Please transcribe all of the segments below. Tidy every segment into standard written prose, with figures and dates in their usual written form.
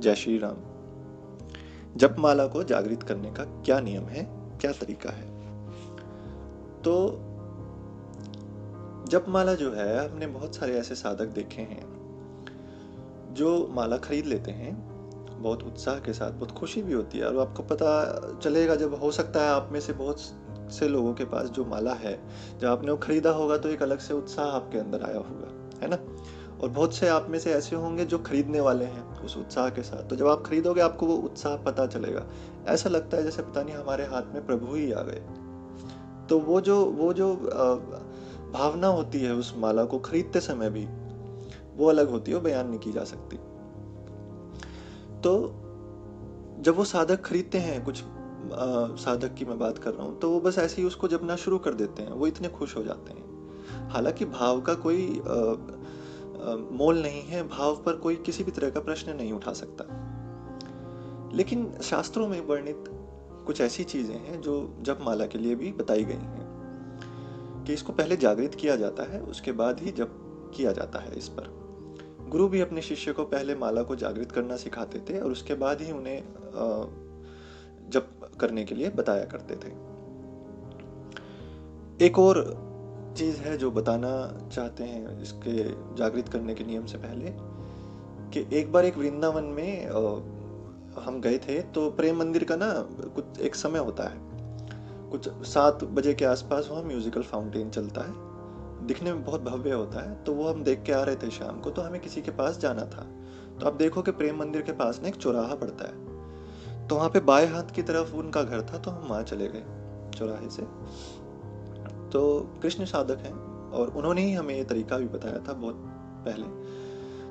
जय श्री राम। जपमाला को जागृत करने का क्या नियम है, क्या तरीका है? तो जपमाला जो है, हमने बहुत सारे ऐसे साधक देखे हैं जो माला खरीद लेते हैं बहुत उत्साह के साथ, बहुत खुशी भी होती है। और आपको पता चलेगा, जब हो सकता है आप में से बहुत से लोगों के पास जो माला है, जब आपने वो खरीदा होगा तो एक अलग से उत्साह आपके अंदर आया होगा, है ना। और बहुत से आप में से ऐसे होंगे जो खरीदने वाले हैं उस उत्साह के साथ। तो जब आप खरीदोगे आपको वो उत्साह पता चलेगा, ऐसा लगता है जैसे पता नहीं हमारे हाथ में प्रभु ही आ गए। तो वो जो भावना होती है उस माला को खरीदते समय भी, वो अलग होती है, वो बयान नहीं की जा सकती। तो जब वो साधक खरीदते हैं, कुछ साधक की मैं बात कर रहा हूँ, तो वो बस ऐसे ही उसको जपना शुरू कर देते हैं, वो इतने खुश हो जाते हैं। हालांकि भाव का कोई मोल नहीं है, भाव पर कोई किसी भी तरह का प्रश्न नहीं उठा सकता। लेकिन शास्त्रों में वर्णित कुछ ऐसी चीजें हैं जो जपमाला के लिए भी बताई गई हैं कि इसको पहले जागृत किया जाता है, उसके बाद ही जप किया जाता है इस पर। गुरु भी अपने शिष्य को पहले माला को जागृत करना सिखाते थे और उसके बाद ही उन्हें जप करने के लिए बताया करते थे। एक और चीज है जो बताना चाहते हैं इसके जागृत करने के नियम से पहले, कि एक बार एक वृंदावन में हम गए थे। तो प्रेम मंदिर का ना कुछ एक समय होता है, कुछ 7 बजे के आसपास वहाँ म्यूजिकल फाउंटेन चलता है, दिखने में बहुत भव्य होता है। तो वो हम देख के आ रहे थे शाम को, तो हमें किसी के पास जाना था। तो आप देखो कि प्रेम मंदिर के पास ना एक चौराहा पड़ता है, तो वहाँ पे बाएं हाथ की तरफ उनका घर था, तो हम वहाँ चले गए चौराहे से। तो कृष्ण साधक हैं और उन्होंने ही हमें ये तरीका भी बताया था बहुत पहले।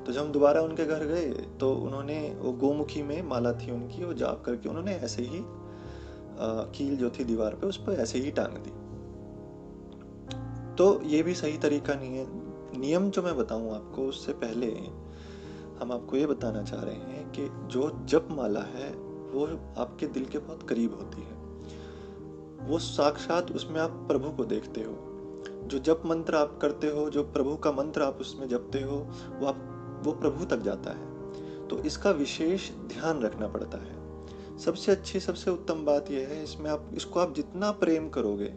तो जब हम दोबारा उनके घर गए तो उन्होंने, वो गोमुखी में माला थी उनकी, वो जाप करके उन्होंने ऐसे ही कील जो थी दीवार पे, उस पर ऐसे ही टांग दी। तो ये भी सही तरीका नहीं है। नियम जो मैं बताऊं आपको, उससे पहले हम आपको ये बताना चाह रहे हैं कि जो जप माला है वो आपके दिल के बहुत करीब होती है। वो साक्षात उसमें आप प्रभु को देखते हो। जो जप मंत्र आप करते हो, जो प्रभु का मंत्र आप उसमें जपते हो, वो प्रभु तक जाता है। तो इसका विशेष ध्यान रखना पड़ता है। सबसे अच्छी, सबसे उत्तम बात यह है, इसमें आप जितना प्रेम करोगे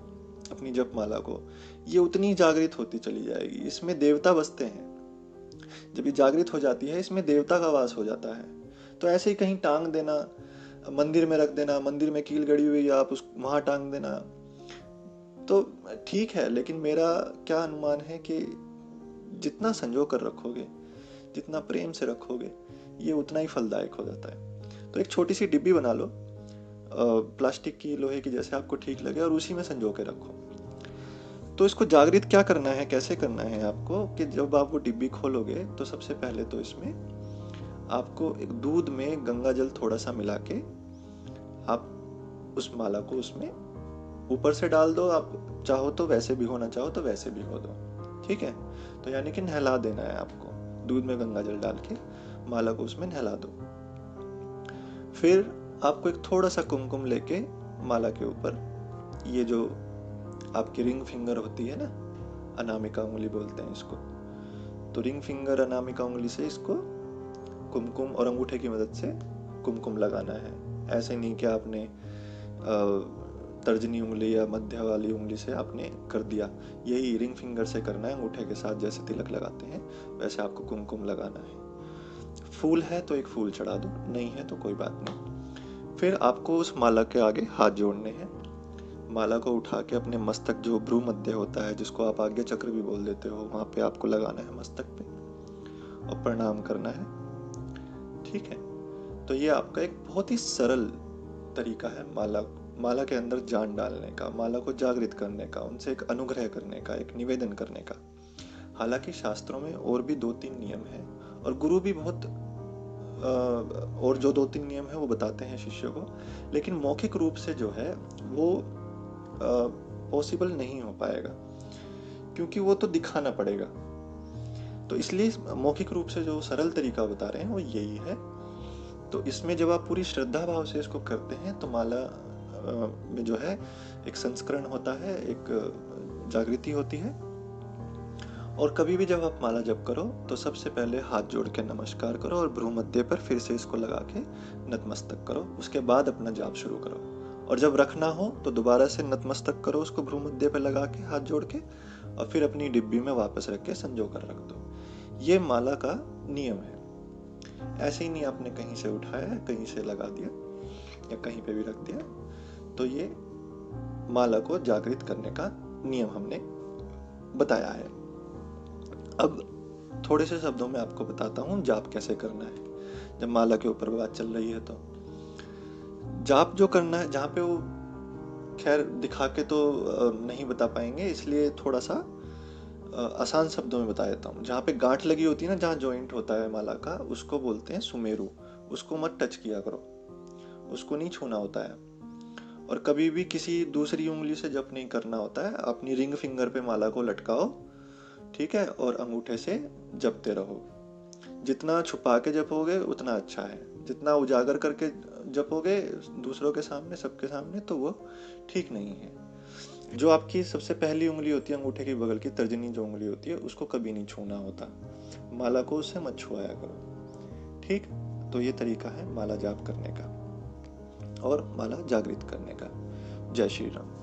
अपनी जप माला को, ये उतनी जागृत होती चली जाएगी। इसमें देवता बसते हैं। जब ये जागृत हो जाती है, इसमें देवता का वास हो जाता है। तो ऐसे ही कहीं टांग देना, मंदिर में रख देना, मंदिर में कील गड़ी हुई आप वहां टांग देना, तो ठीक है। लेकिन मेरा क्या अनुमान है कि जितना संजो कर रखोगे, जितना प्रेम से रखोगे, ये उतना ही फलदायक हो जाता है। तो एक छोटी सी डिब्बी बना लो, प्लास्टिक की, लोहे की, जैसे आपको ठीक लगे, और उसी में संजो के रखो। तो इसको जागृत क्या करना है, कैसे करना है आपको, कि जब आप वो डिब्बी खोलोगे तो सबसे पहले तो इसमें आपको एक दूध में गंगा जल थोड़ा सा मिला के आप उस माला को उसमें ऊपर से डाल दो। आप चाहो तो वैसे भिगोना चाहो तो वैसे भिगो दो, ठीक है। तो यानी कि नहला देना है आपको, दूध में गंगा जल डाल के माला को उसमें नहला दो। फिर आपको एक थोड़ा सा कुमकुम लेके माला के ऊपर, ये जो आपकी रिंग फिंगर होती है ना, अनामिका उंगली बोलते हैं इसको, तो रिंग फिंगर, अनामिका उंगली से इसको कुमकुम और अंगूठे की मदद से कुमकुम लगाना है। ऐसे नहीं कि आपने तर्जनी उंगली या मध्य वाली उंगली से आपने कर दिया। यही रिंग फिंगर से करना है, अंगूठे के साथ जैसे तिलक लगाते हैं वैसे आपको कुमकुम लगाना है। फूल है तो एक फूल चढ़ा दो, नहीं है तो कोई बात नहीं। फिर आपको उस माला के आगे हाथ जोड़ने हैं। माला को उठा के अपने मस्तक, जो भ्रू मध्य होता है, जिसको आप आज्ञा चक्र भी बोल देते हो, वहां पे आपको लगाना है मस्तक पे और प्रणाम करना है, ठीक है। तो ये आपका एक बहुत ही सरल तरीका है माला के अंदर जान डालने का, माला को जागृत करने का, उनसे एक अनुग्रह करने का, एक निवेदन करने का। हालांकि शास्त्रों में और भी 2-3 नियम है, और गुरु भी बहुत और जो 2-3 नियम है वो बताते हैं शिष्य को, लेकिन मौखिक रूप से जो है वो पॉसिबल नहीं हो पाएगा, क्योंकि वो तो दिखाना पड़ेगा। तो इसलिए मौखिक रूप से जो सरल तरीका बता रहे हैं वो यही है। तो इसमें जब आप पूरी श्रद्धा भाव से इसको करते हैं तो माला में जो है एक संस्करण होता है, एक जागृति होती है, और कभी भी जब आप माला जप करो तो सबसे पहले हाथ जोड़ के नमस्कार करो और भ्रू मध्य पर फिर से इसको लगा के नतमस्तक करो। उसके बाद अपना जाप शुरू करो। और जब रखना हो तो दोबारा से नतमस्तक करो, उसको भ्रू मध्य पे लगा के हाथ जोड़ के, और फिर अपनी डिब्बी में वापस रख के संजो कर रख दो। ये माला का नियम है। ऐसे ही नहीं आपने कहीं से उठाया, कहीं से लगा दिया या कहीं पे भी रख दिया। तो ये माला को जागृत करने का नियम हमने बताया है। अब थोड़े से शब्दों में आपको बताता हूँ जाप कैसे करना है, जब माला के ऊपर बात चल रही है। तो जाप जो करना है, जहाँ पे वो खैर दिखा के तो नहीं बता पाएंगे, इसलिए थोड़ा सा आसान शब्दों में बता देता हूँ। जहाँ पे गांठ लगी होती है ना, जहाँ जॉइंट होता है माला का, उसको बोलते हैं सुमेरु। उसको मत टच किया करो, उसको नहीं छूना होता है। और कभी भी किसी दूसरी उंगली से जप नहीं करना होता है। अपनी रिंग फिंगर पे माला को लटकाओ, ठीक है, और अंगूठे से जपते रहो। जितना छुपा के जपोगे उतना अच्छा है। जितना उजागर करके जपोगे दूसरों के सामने, सबके सामने, तो वो ठीक नहीं है। जो आपकी सबसे पहली उंगली होती है, अंगूठे की बगल की तर्जनी जो उंगली होती है, उसको कभी नहीं छूना होता। माला को उससे मत छुआया करो, ठीक। तो ये तरीका है माला जाप करने का और माला जागृत करने का। जय श्री राम।